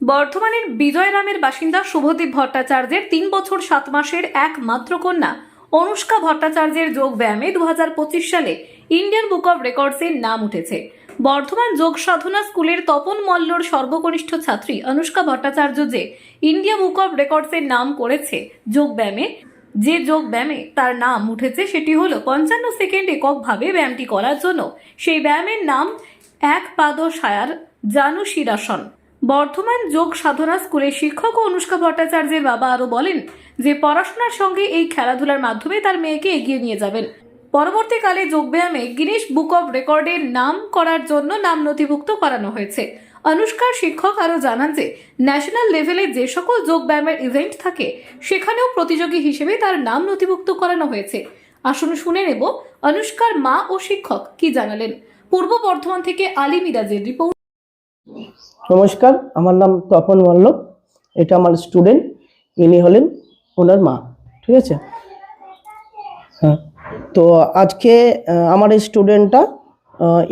বর্ধমানের বিজয়রামের বাসিন্দা শুভদীপ ভট্টাচার্যের 3 বছর 7 মাসের একমাত্র কন্যা অনুষ্কা ভট্টাচার্যের যোগ ব্যায়ামে 2025 সালে ইন্ডিয়ান বুক অব রেকর্ডসের নাম উঠেছে। বর্ধমান যোগ সাধনা স্কুলের তপন মল্লর সর্বকনিষ্ঠ ছাত্রী অনুষ্কা ভট্টাচার্য যে ইন্ডিয়া বুক অব রেকর্ডসের নাম করেছে যোগ ব্যায়ামে তার নাম উঠেছে সেটি হলো 55 সেকেন্ড এককভাবে ব্যায়ামটি করার জন্য সেই ব্যায়ামের নাম এক পাদশায়ার জানুশিরাসন। বর্ধমান যোগ সাধনা স্কুলের শিক্ষক ও অনুষ্কা ভট্টাচার্যের বাবা আরও বলেন যে পড়াশোনার সঙ্গে এই খেলাধুলার মাধ্যমে তার মেয়েকে এগিয়ে নিয়ে যাবেন। পরবর্তীকালে যোগব্যায়ামে গিনেস বুক অব রেকর্ডের নাম করার জন্য নাম নথিভুক্ত করানো হয়েছে। অনুষ্কার শিক্ষক আরও জানান যে ন্যাশনাল লেভেলে যে সকল যোগব্যায়ামের ইভেন্ট থাকে সেখানেও প্রতিযোগী হিসেবে তার নাম নথিভুক্ত করানো হয়েছে। আসুন শুনে নেব অনুষ্কার মা ও শিক্ষক কি জানালেন। পূর্ব বর্ধমান থেকে আলী মিরাজের রিপোর্ট। নমস্কার, আমার নাম তপন মল্লক। এটা আমার স্টুডেন্ট, ইনি হলেন ওনার মা। ঠিক আছে। হ্যাঁ, তো আজকে আমার এই স্টুডেন্টটা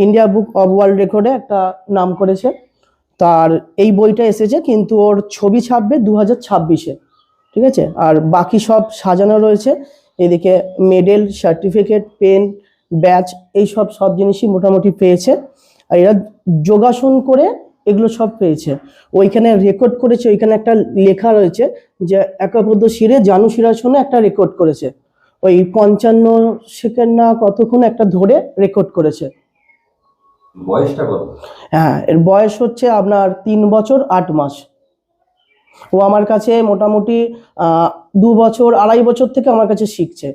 ইন্ডিয়া বুক অব ওয়ার্ল্ড রেকর্ডে একটা নাম করেছে। তার এই বইটা এসেছে, কিন্তু ওর ছবি ছাপবে 2026-এ। ঠিক আছে। আর বাকি সব সাজানো রয়েছে। এদিকে মেডেল, সার্টিফিকেট, পেন, ব্যাচ, এই সব জিনিসই মোটামুটি পেয়েছে। আর এরা যোগাসন করে এগুলো সব পেয়েছে। ওইখানে রেকর্ড করেছে, ওইখানে একটা লেখা রয়েছে যে একপদ্য শিরে জানুশিরাসনে একটা রেকর্ড করেছে। ওই 55 সেকেন্ড না কতক্ষণ একটা ধরে রেকর্ড করেছে। বয়সটা কত? হ্যাঁ, এর বয়স হচ্ছে আপনার 3 বছর 8 মাস। ও আমার কাছে মোটামুটি 2 বছর 2.5 বছর থেকে আমার কাছে শিখছে।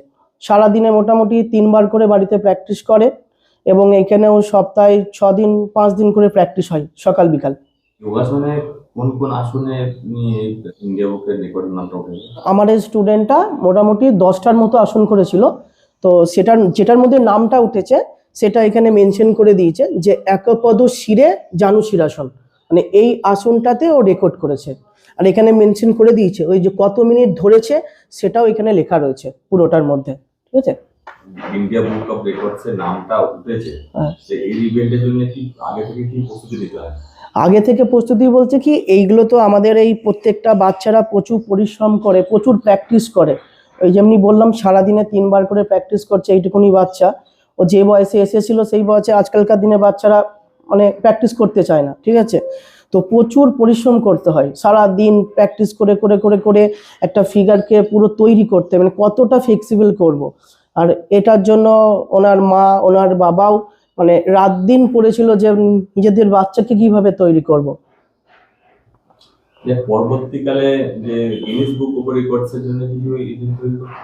সারাদিনে মোটামুটি 3 বার করে বাড়িতে প্র্যাকটিস করে, এবং এখানেও সপ্তাহে 6 দিন 5 দিন করে প্র্যাকটিস হয়, সকাল বিকাল। যোগাসনে কোন কোন আসনে নিয়ে ইন্ডিয়া বুকের রেকর্ডের নামটা উঠেছে? আমার এই স্টুডেন্টটা মোটামুটি 10টার মতো আসন করেছিল। তো যেটার মধ্যে নামটা উঠেছে সেটা এখানে মেনশন করে দিয়েছে যে একপদ শিরে জানুশিরাসন, মানে এই আসনটাতে ও রেকর্ড করেছে। আর এখানে মেনশন করে দিয়েছে ওই যে কত মিনিট ধরেছে সেটাও এখানে লেখা রয়েছে পুরোটার মধ্যে। ঠিক আছে। ইন্ডিয়া বুক অফ রেকর্ডস এর নামটা উঠেছে, এই ইভেন্টের জন্য কি আগে থেকে কি প্রস্তুতি নিতে হয়? আগে থেকে প্রস্তুতি বলতে কি, এইগুলো তো আমাদের এই প্রত্যেকটা বাচ্চারা প্রচুর পরিশ্রম করে, প্রচুর প্র্যাকটিস করে। ওই যেমনি বললাম সারাদিনে 3 বার করে প্র্যাকটিস করছে এইটুকুনি বাচ্চা। ও যে বয়সে এসেছিল সেই বয়সে আজকালকার দিনে বাচ্চারা মানে প্র্যাকটিস করতে চায় না। ঠিক আছে। তো প্রচুর পরিশ্রম করতে হয়, সারা দিন প্র্যাকটিস করে করে করে করে একটা ফিগারকে পুরো তৈরি করতে, মানে কতটা ফ্লেক্সিবল করব। আর এটার জন্য ওনার মা, ওনার বাবাও মানে রাত দিন পড়েছিল যে নিজেদের বাচ্চাকে কিভাবে তৈরি করব। যে পরবর্তীকালে যে গিনেস বুক অফ রেকর্ডস এর জন্য কি ইভেন্ট তৈরি করবে?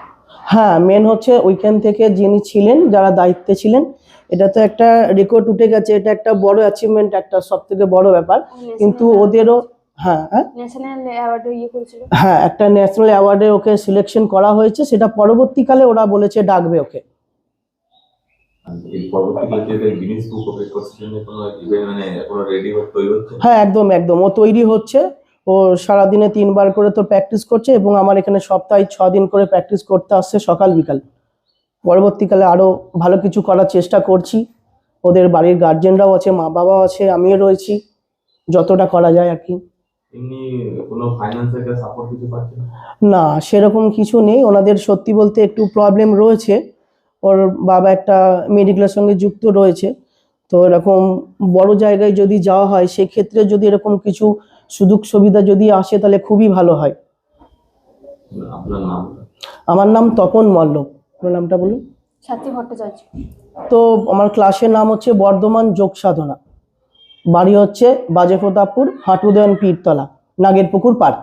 হ্যাঁ, মেন হচ্ছে ওইখান থেকে যিনি ছিলেন, যারা দায়িত্বে ছিলেন, এটা তো একটা রেকর্ড উঠে গেছে, এটা একটা বড় অ্যাচিভমেন্ট, একটা সবথেকে বড় ব্যাপার। কিন্তু ওদেরও হ্যাঁ একটা ন্যাশনাল অ্যাওয়ার্ডে ওকে সিলেকশন করা হয়েছে। সেটা পরবর্তীকালে ওরা বলেছে ডাকবে ওকে। এই পরবর্তীকালে যে গিনেস বুক অফ রেকর্ডস এর জন্য কোনো ইভেন্ট মানে কোনো রেডি তৈরি হচ্ছে? হ্যাঁ, একদম ও তৈরি হচ্ছে। ও সারাদিনে 3 বার করে তো প্র্যাকটিস করছে, এবং আমার এখানে সপ্তাহে 6 দিন করে প্র্যাকটিস করতে আসছে সকাল বিকাল। পরবর্তীকালে আরো ভালো কিছু করার চেষ্টা করছি। ওদের বাড়ির গার্জেনরাও আছে, মা বাবাও আছে, আমিও রয়েছি, যতটা করা যায় আর কি। এমনি কোনো ফাইন্যান্সিয়াল সাপোর্ট কিছু পাচ্ছেন? না, সেরকম কিছু নেই। ওনাদের সত্যি বলতে একটু প্রবলেম রয়েছে। ওর বাবা একটা মেডিকেলের সঙ্গে যুক্ত রয়েছে। তো এরকম বড় জায়গায় যদি যাওয়া হয়, সেক্ষেত্রে যদি এরকম কিছু সুযোগ সুবিধা যদি আসে তাহলে খুবই ভালো হয়। আপনার নাম? আমার নাম তপন মল্লক। আপনার নামটা বলুন। ছাত্রী ভট্টাচার্য। তো আমার ক্লাসের নাম হচ্ছে বর্ধমান যোগ সাধনা। বাড়ি হচ্ছে বাজেপ্রতাপপুর, হাটুদয়ন পীরতলা, নাগেরপুকুর পার্ক।